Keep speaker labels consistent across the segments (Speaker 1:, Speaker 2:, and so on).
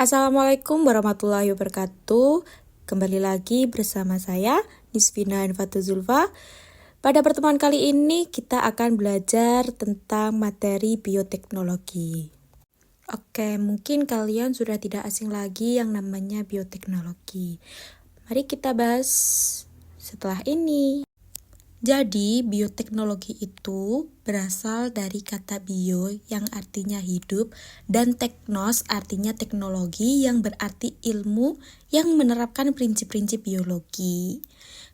Speaker 1: Assalamualaikum warahmatullahi wabarakatuh. Kembali lagi bersama saya, Nisvina Infatu Zulfa. Pada pertemuan kali ini kita akan belajar tentang materi bioteknologi. Oke, mungkin kalian sudah tidak asing lagi yang namanya bioteknologi. Mari kita bahas setelah ini. Jadi, bioteknologi itu berasal dari kata bio yang artinya hidup dan teknos artinya teknologi yang berarti ilmu yang menerapkan prinsip-prinsip biologi.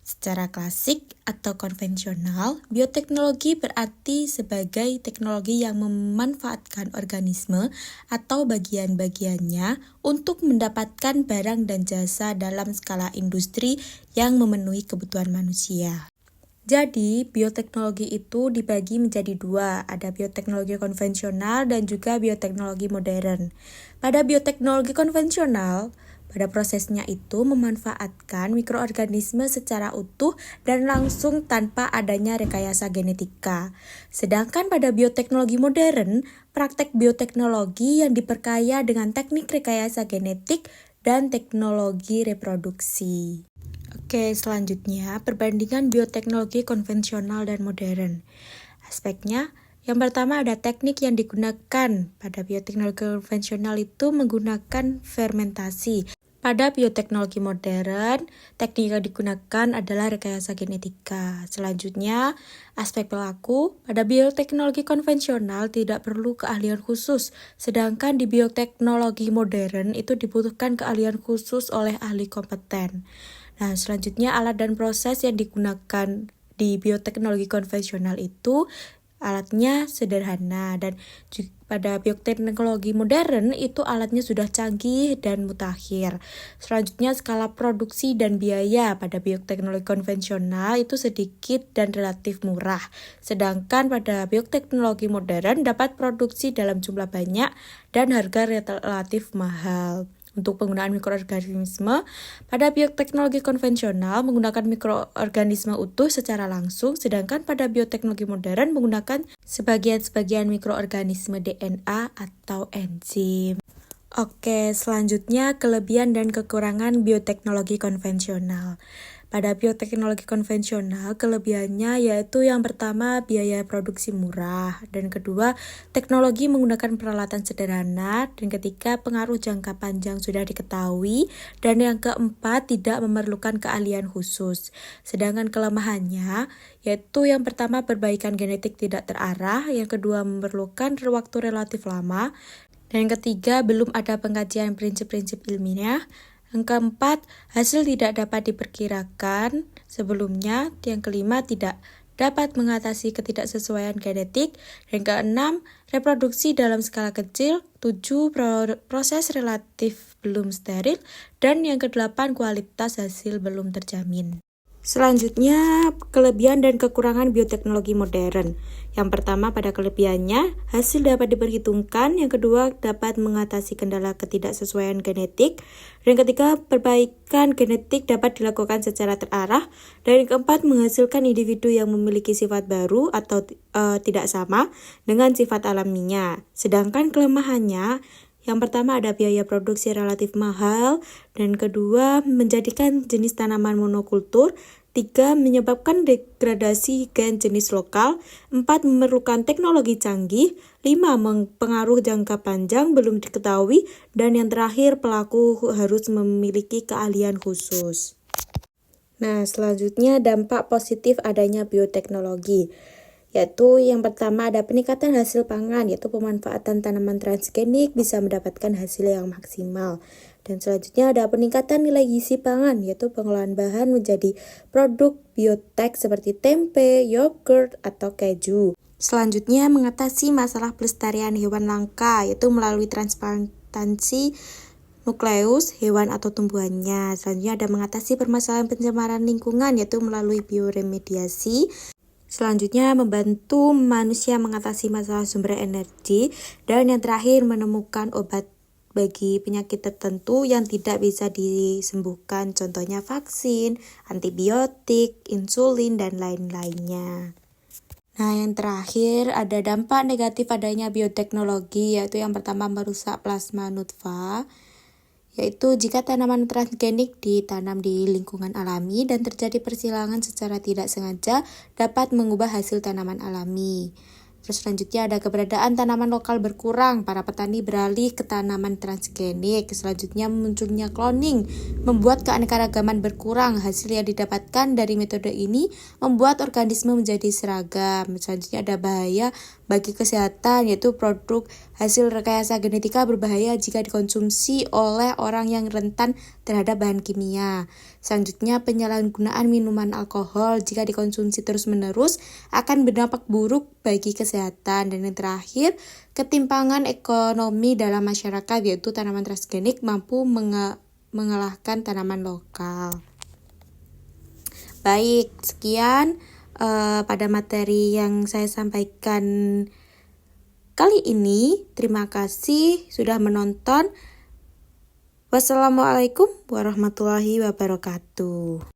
Speaker 1: Secara klasik atau konvensional, bioteknologi berarti sebagai teknologi yang memanfaatkan organisme atau bagian-bagiannya untuk mendapatkan barang dan jasa dalam skala industri yang memenuhi kebutuhan manusia. Jadi, bioteknologi itu dibagi menjadi dua, ada bioteknologi konvensional dan juga bioteknologi modern. Pada bioteknologi konvensional, pada prosesnya itu memanfaatkan mikroorganisme secara utuh dan langsung tanpa adanya rekayasa genetika. Sedangkan pada bioteknologi modern, praktek bioteknologi yang diperkaya dengan teknik rekayasa genetik dan teknologi reproduksi. Oke, selanjutnya perbandingan bioteknologi konvensional dan modern. Aspeknya, yang pertama ada teknik yang digunakan. Pada bioteknologi konvensional itu menggunakan fermentasi. Pada bioteknologi modern, teknik yang digunakan adalah rekayasa genetika. Selanjutnya, aspek pelaku. Pada bioteknologi konvensional tidak perlu keahlian khusus, sedangkan di bioteknologi modern itu dibutuhkan keahlian khusus oleh ahli kompeten. Nah, selanjutnya alat dan proses yang digunakan di bioteknologi konvensional itu alatnya sederhana dan pada bioteknologi modern itu alatnya sudah canggih dan mutakhir. Selanjutnya skala produksi dan biaya pada bioteknologi konvensional itu sedikit dan relatif murah. Sedangkan pada bioteknologi modern dapat produksi dalam jumlah banyak dan harga relatif mahal. Untuk penggunaan mikroorganisme, pada bioteknologi konvensional menggunakan mikroorganisme utuh secara langsung, sedangkan pada bioteknologi modern menggunakan sebagian-sebagian mikroorganisme DNA atau enzim. Oke, selanjutnya kelebihan dan kekurangan bioteknologi konvensional. Pada bioteknologi konvensional, kelebihannya yaitu yang pertama biaya produksi murah, dan kedua teknologi menggunakan peralatan sederhana, dan ketiga pengaruh jangka panjang sudah diketahui, dan yang keempat tidak memerlukan keahlian khusus. Sedangkan kelemahannya yaitu yang pertama perbaikan genetik tidak terarah, yang kedua memerlukan waktu relatif lama, dan yang ketiga belum ada pengkajian prinsip-prinsip ilmiah. Yang keempat, hasil tidak dapat diperkirakan sebelumnya. Yang kelima, tidak dapat mengatasi ketidaksesuaian genetik. Yang keenam, reproduksi dalam skala kecil. 7, proses relatif belum steril. Dan yang kedelapan, kualitas hasil belum terjamin. Selanjutnya, kelebihan dan kekurangan bioteknologi modern. Yang pertama, pada kelebihannya, hasil dapat diperhitungkan. Yang kedua, dapat mengatasi kendala ketidaksesuaian genetik. Dan yang ketiga, perbaikan genetik dapat dilakukan secara terarah. Dan yang keempat, menghasilkan individu yang memiliki sifat baru atau tidak sama dengan sifat alaminya. Sedangkan kelemahannya, yang pertama ada biaya produksi relatif mahal, dan kedua menjadikan jenis tanaman monokultur, 3 menyebabkan degradasi gen jenis lokal, 4 memerlukan teknologi canggih, 5 pengaruh jangka panjang belum diketahui, dan yang terakhir pelaku harus memiliki keahlian khusus. Nah, selanjutnya dampak positif adanya bioteknologi. Yaitu yang pertama ada peningkatan hasil pangan, yaitu pemanfaatan tanaman transgenik bisa mendapatkan hasil yang maksimal. Dan selanjutnya ada peningkatan nilai gizi pangan, yaitu pengolahan bahan menjadi produk biotek seperti tempe, yogurt, atau keju. Selanjutnya mengatasi masalah pelestarian hewan langka, yaitu melalui transplantasi nukleus hewan atau tumbuhannya. Selanjutnya ada mengatasi permasalahan pencemaran lingkungan, yaitu melalui bioremediasi. Selanjutnya membantu manusia mengatasi masalah sumber energi, dan yang terakhir menemukan obat bagi penyakit tertentu yang tidak bisa disembuhkan, contohnya vaksin, antibiotik, insulin, dan lain-lainnya. Nah, yang terakhir ada dampak negatif adanya bioteknologi, yaitu yang pertama merusak plasma nutfah. yaitu jika tanaman transgenik ditanam di lingkungan alami dan terjadi persilangan secara tidak sengaja dapat mengubah hasil tanaman alami. Terus selanjutnya ada keberadaan tanaman lokal berkurang, para petani beralih ke tanaman transgenik. Selanjutnya munculnya cloning, membuat keanekaragaman berkurang. Hasil yang didapatkan dari metode ini membuat organisme menjadi seragam. Selanjutnya ada bahaya bagi kesehatan, yaitu produk hasil rekayasa genetika berbahaya jika dikonsumsi oleh orang yang rentan terhadap bahan kimia. Selanjutnya penyalahgunaan minuman alkohol jika dikonsumsi terus-menerus akan berdampak buruk bagi kesehatan. Dan yang terakhir, ketimpangan ekonomi dalam masyarakat, yaitu tanaman transgenik mampu mengalahkan tanaman lokal. Baik, sekian pada materi yang saya sampaikan kali ini. Terima kasih sudah menonton. Wassalamualaikum warahmatullahi wabarakatuh.